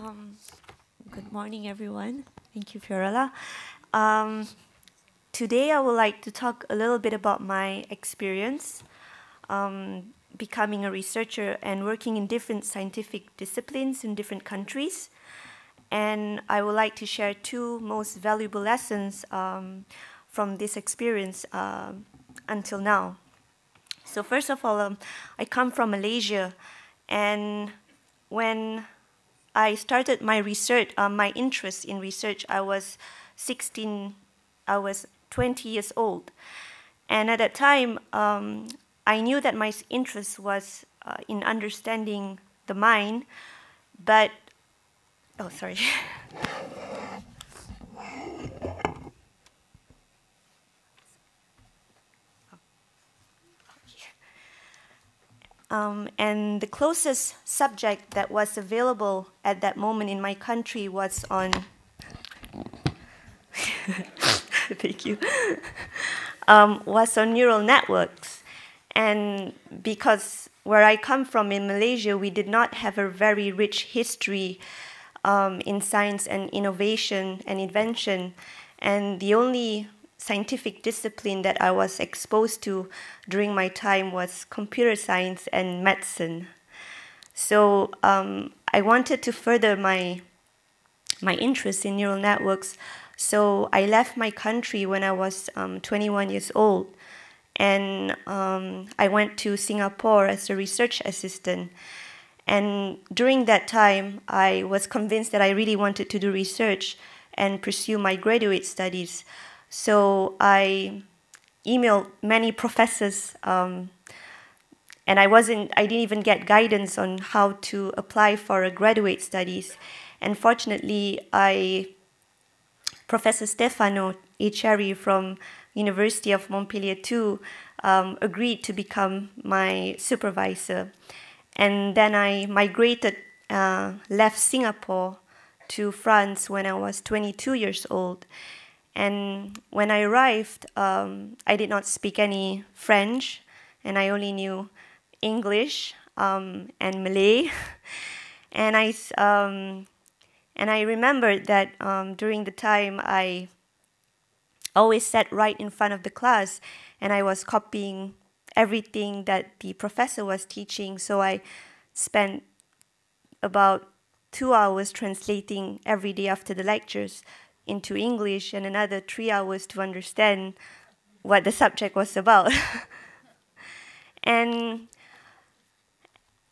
Um, Good morning, everyone. Thank you, Fiorella. Today, I would like to talk a little bit about my experience becoming a researcher and working in different scientific disciplines in different countries. And I would like to share two most valuable lessons from this experience until now. So first of all, I come from Malaysia, and when I started my research, my interest in research, I was 20 years old. And at that time, I knew that my interest was in understanding the mind, but, oh, sorry. And the closest subject that was available at that moment in my country was on, thank you, was on neural networks. And because where I come from in Malaysia, we did not have a very rich history in science and innovation and invention. And the only scientific discipline that I was exposed to during my time was computer science and medicine. So I wanted to further my interest in neural networks. So I left my country when I was 21 years old. And I went to Singapore as a research assistant. And during that time, I was convinced that I really wanted to do research and pursue my graduate studies. So I emailed many professors, and I didn't even get guidance on how to apply for a graduate studies. And fortunately, Professor Stefano Echeri from University of Montpellier II agreed to become my supervisor. And then I migrated, left Singapore to France when I was 22 years old. And when I arrived, I did not speak any French, and I only knew English and Malay. And I remembered that during the time I always sat right in front of the class, and I was copying everything that the professor was teaching. So I spent about 2 hours translating every day after the lectures into English, and another 3 hours to understand what the subject was about. and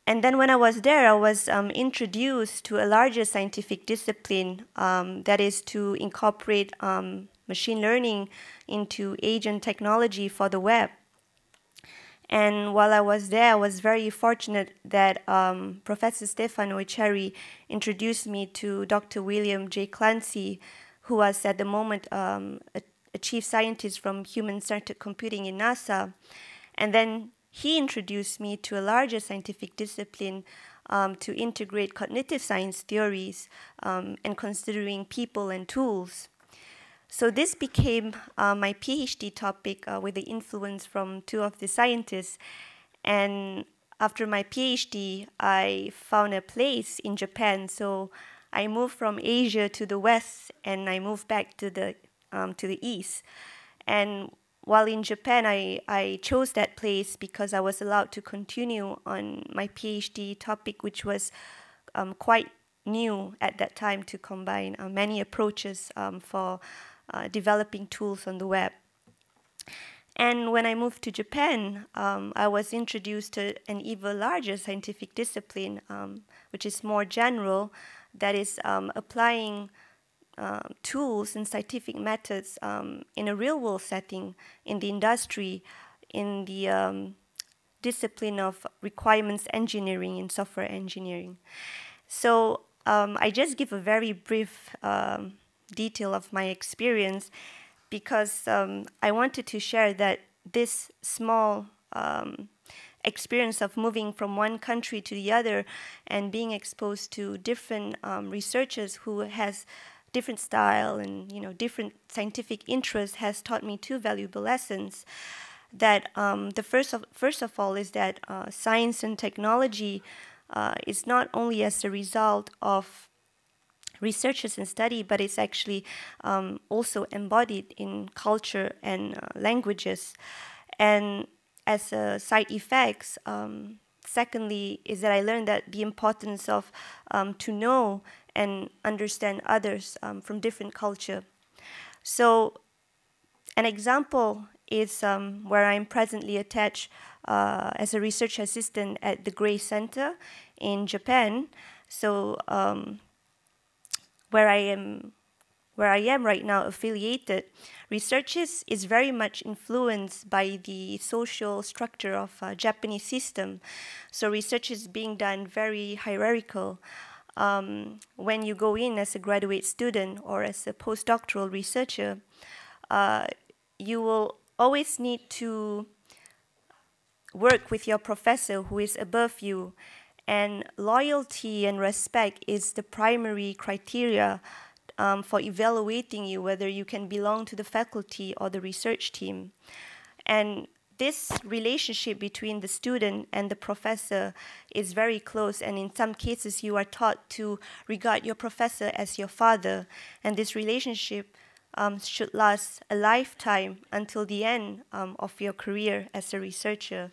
then when I was there, I was introduced to a larger scientific discipline, that is to incorporate machine learning into agent technology for the web. And while I was there, I was very fortunate that Professor Stefano Echeri introduced me to Dr. William J. Clancy, who was at the moment a chief scientist from human-centered computing in NASA. And then he introduced me to a larger scientific discipline to integrate cognitive science theories and considering people and tools. So this became my PhD topic with the influence from two of the scientists. And after my PhD, I found a place in Japan. So I moved from Asia to the West, and I moved back to the East. And while in Japan, I chose that place because I was allowed to continue on my PhD topic, which was quite new at that time, to combine many approaches for developing tools on the web. And when I moved to Japan, I was introduced to an even larger scientific discipline, which is more general, that is applying tools and scientific methods in a real-world setting in the industry, in the discipline of requirements engineering and software engineering. So I just give a very brief detail of my experience because I wanted to share that this small experience of moving from one country to the other and being exposed to different researchers who has different style and different scientific interests has taught me two valuable lessons. That the first of all is that science and technology is not only as a result of researches and study, but it's actually also embodied in culture and languages. And as a side effects, secondly, is that I learned that the importance of to know and understand others from different culture. So an example is where I'm presently attached as a research assistant at the Gray Center in Japan. So where I am right now affiliated, research is very much influenced by the social structure of Japanese system. So research is being done very hierarchical. When you go in as a graduate student or as a postdoctoral researcher, you will always need to work with your professor who is above you, and loyalty and respect is the primary criteria for evaluating you, whether you can belong to the faculty or the research team. And this relationship between the student and the professor is very close, and in some cases you are taught to regard your professor as your father, and this relationship should last a lifetime until the end of your career as a researcher.